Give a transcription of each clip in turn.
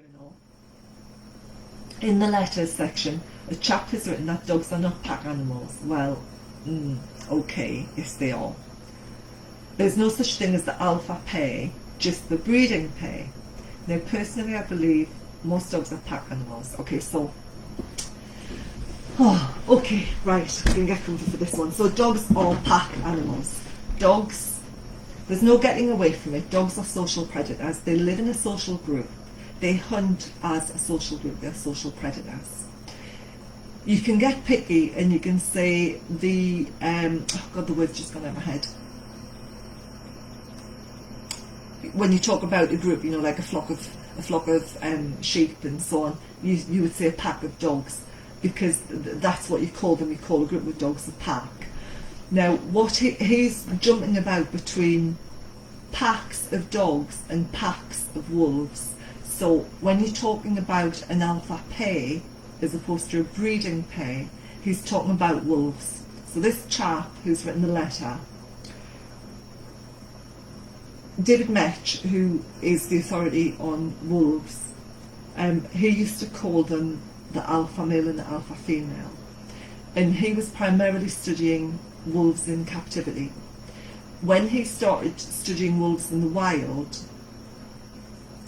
journal, in the letters section, a chap has written that dogs are not pack animals. Well, okay, yes they are. There's no such thing as the alpha pair, just the breeding pair. Now personally I believe most dogs are pack animals. Okay, so, okay, right, I'm going to get comfy for this one. So dogs are pack animals. Dogs, there's no getting away from it. Dogs are social predators. They live in a social group. They hunt as a social group. They're social predators. You can get picky and you can say the, oh God, the word's just gone out of my head. When you talk about a group, you know, like a flock of sheep and so on, you would say a pack of dogs, because that's what you call them. You call a group of dogs a pack. Now, what he's jumping about between packs of dogs and packs of wolves. So when you're talking about an alpha pair as opposed to a breeding pair, he's talking about wolves. So this chap who's written the letter, David Metch, who is the authority on wolves, he used to call them the alpha male and the alpha female, and he was primarily studying wolves in captivity. When he started studying wolves in the wild,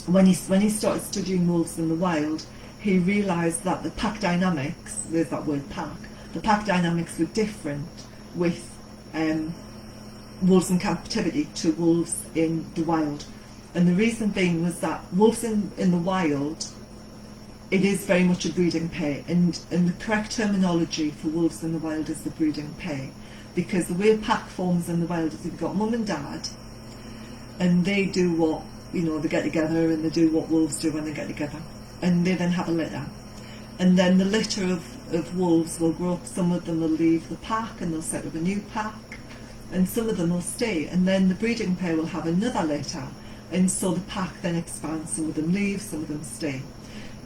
when he started studying wolves in the wild, he realised that the pack dynamics, there's that word pack, the pack dynamics were different with wolves in captivity to wolves in the wild. And the reason being was that wolves in the wild, it is very much a breeding pair, and the correct terminology for wolves in the wild is the breeding pair, because the way a pack forms in the wild is you've got mum and dad, and they do what, you know, they get together and they do what wolves do when they get together, and they then have a litter, and then the litter of wolves will grow up. Some of them will leave the pack and they'll set up a new pack, and some of them will stay, and then the breeding pair will have another litter, and so the pack then expands. Some of them leave, some of them stay,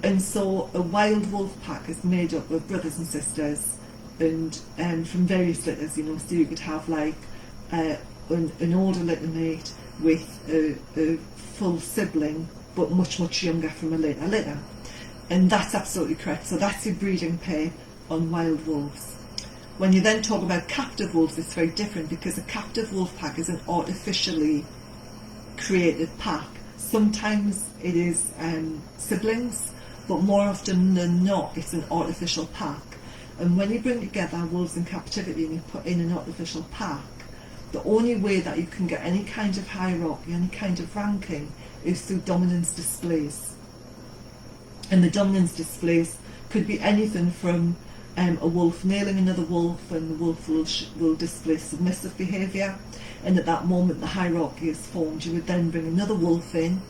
and so a wild wolf pack is made up of brothers and sisters, and from various litters, you know. So you could have like an older litter mate with a full sibling, but much younger from a later litter, and that's absolutely correct. So that's your breeding pair on wild wolves. When you then talk about captive wolves, it's very different, because a captive wolf pack is an artificially created pack. Sometimes it is siblings, but more often than not it's an artificial pack. And when you bring together wolves in captivity and you put in an artificial pack, the only way that you can get any kind of hierarchy, any kind of ranking, is through dominance displays. And the dominance displays could be anything from a wolf nailing another wolf, and the wolf will display submissive behaviour, and at that moment the hierarchy is formed. You would then bring another wolf in,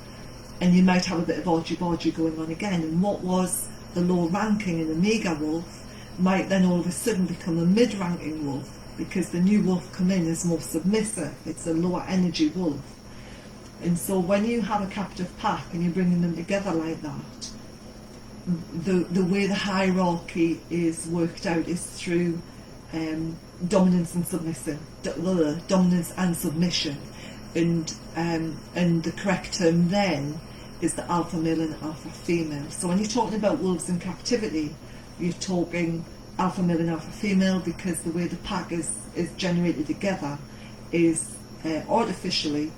and you might have a bit of argy-bargy going on again, and what was the low ranking in a mega wolf might then all of a sudden become a mid-ranking wolf, because the new wolf come in is more submissive. It's a lower energy wolf. And so when you have a captive pack and you're bringing them together like that, the way the hierarchy is worked out is through dominance and submission, dominance and submission, and the correct term then is the alpha male and alpha female. So when you're talking about wolves in captivity, you're talking alpha male and alpha female, because the way the pack is generated together is artificially,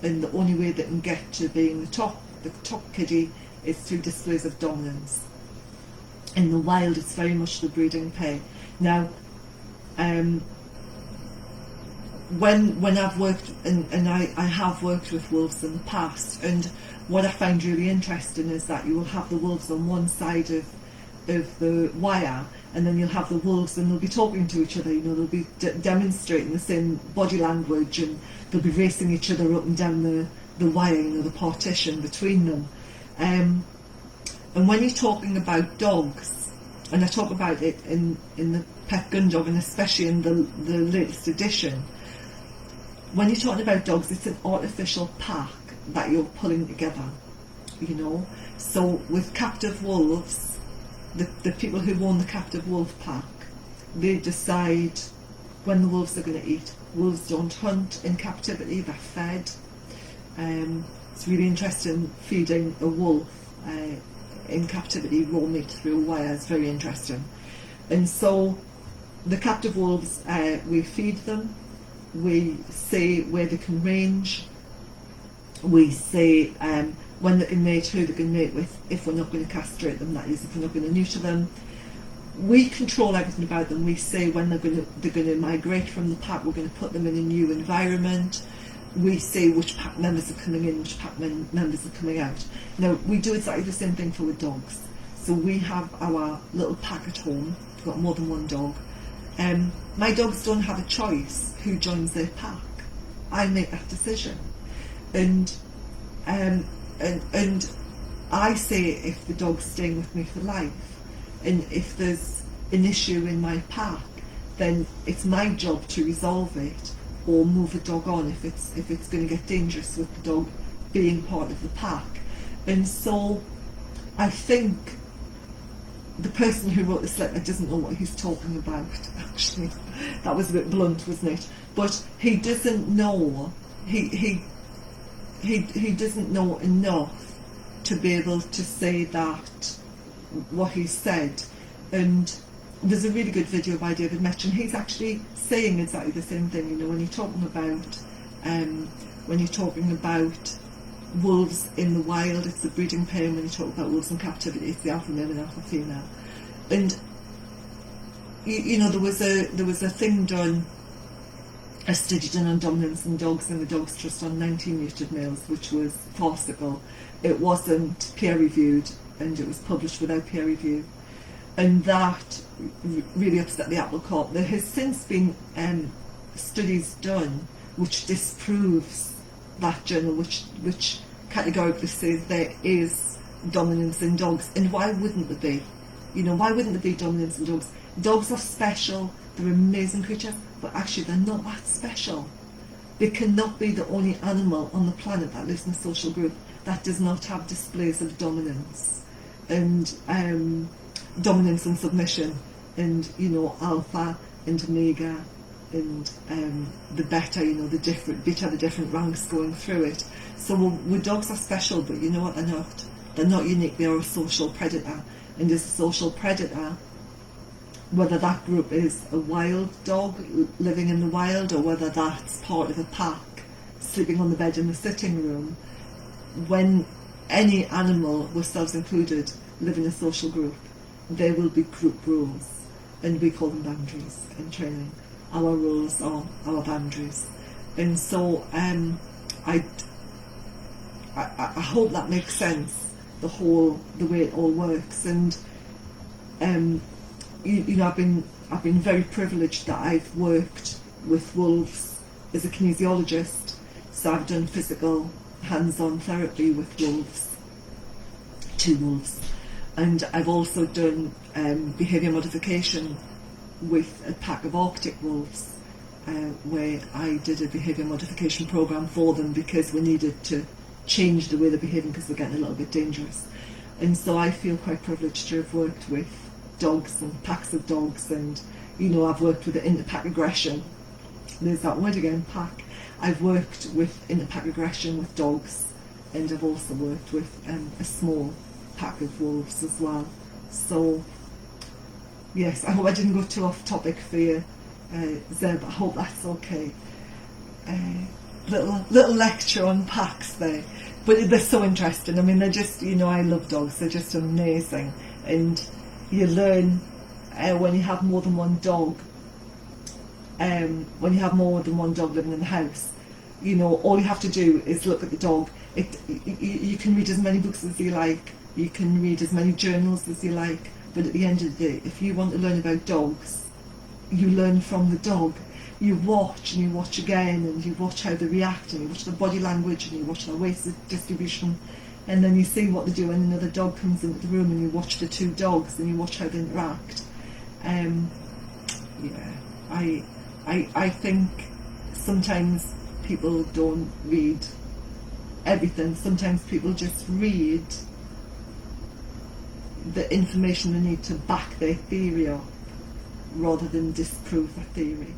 and the only way they can get to being the top kiddie is through displays of dominance. In the wild it's very much the breeding pair. Now when I've worked, and I have worked with wolves in the past, and what I find really interesting is that you will have the wolves on one side of the wire, and then you'll have the wolves and they'll be talking to each other, you know, they'll be demonstrating the same body language, and they'll be racing each other up and down the wire, you know, the partition between them. And when you're talking about dogs, and I talk about it in the Pet Gundog, and especially in the latest edition, when you're talking about dogs, it's an artificial pack that you're pulling together, you know. So with captive wolves, the people who own the captive wolf pack, they decide when the wolves are going to eat. Wolves don't hunt in captivity, they're fed. It's really interesting feeding a wolf in captivity, raw meat through wires, very interesting. And so the captive wolves, we feed them, we say where they can range, we say when they can mate, who they can mate with, if we're not going to castrate them, that is, if we're not going to neuter them. We control everything about them. We say when they're going to migrate from the pack, we're going to put them in a new environment. We say which pack members are coming in, which pack members are coming out. Now, we do exactly the same thing for with dogs. So we have our little pack at home. We've got more than one dog. My dogs don't have a choice who joins their pack. I make that decision. And I say if the dog's staying with me for life, and if there's an issue in my pack, then it's my job to resolve it or move a dog on if it's going to get dangerous with the dog being part of the pack. And so I think the person who wrote this letter doesn't know what he's talking about, actually. That was a bit blunt, wasn't it? But he doesn't know, he doesn't know enough to be able to say that, what he said. And there's a really good video by David Metch, and he's actually saying exactly the same thing. You know, when you're talking about wolves in the wild, it's the breeding pair. When you talk about wolves in captivity, it's the alpha male and alpha female. And you know, there was a thing done, a study done on dominance in dogs, and the Dogs Trust on 19 neutered males, which was farcical. It wasn't peer reviewed, and it was published without peer review, and that really upset the apple cart. There has since been studies done which disproves that journal, which categorically says there is dominance in dogs. And why wouldn't there be? You know, why wouldn't there be dominance in dogs? Dogs are special, they're amazing creatures, but actually they're not that special. They cannot be the only animal on the planet that lives in a social group that does not have displays of dominance and dominance and submission, and you know, alpha and omega and the beta, you know, the different ranks going through it. So dogs are special, but you know what, they're not unique. They are a social predator, and as a social predator, whether that group is a wild dog living in the wild or whether that's part of a pack sleeping on the bed in the sitting room, when any animal, ourselves included, live in a social group, there will be group rules, and we call them boundaries in training. Our rules are our boundaries. And so I hope that makes sense, the way it all works. And you know, I've been very privileged that I've worked with wolves as a kinesiologist. So I've done physical hands-on therapy with wolves, 2 wolves, and I've also done behaviour modification with a pack of Arctic wolves, where I did a behaviour modification programme for them because we needed to change the way they're behaving because they're getting a little bit dangerous. And so I feel quite privileged to have worked with dogs and packs of dogs, and you know, I've worked with the inter-pack aggression. There's that word again, pack. I've worked with inter-pack aggression with dogs, and I've also worked with a small pack of wolves as well. So yes, I hope I didn't go too off topic for you, Zeb. I hope that's okay. Little lecture on packs there, but they're so interesting. I mean, they're just, you know, I love dogs. They're just amazing, and you learn when you have more than one dog. When you have more than one dog living in the house, you know, all you have to do is look at the dog. You can read as many books as you like, you can read as many journals as you like, but at the end of the day, if you want to learn about dogs, you learn from the dog. You watch and you watch again, and you watch how they react, and you watch their body language, and you watch their weight distribution, and then you see what they do when another dog comes into the room, and you watch the 2 dogs and you watch how they interact. I think sometimes people don't read everything. Sometimes people just read the information they need to back their theory up rather than disprove the theory.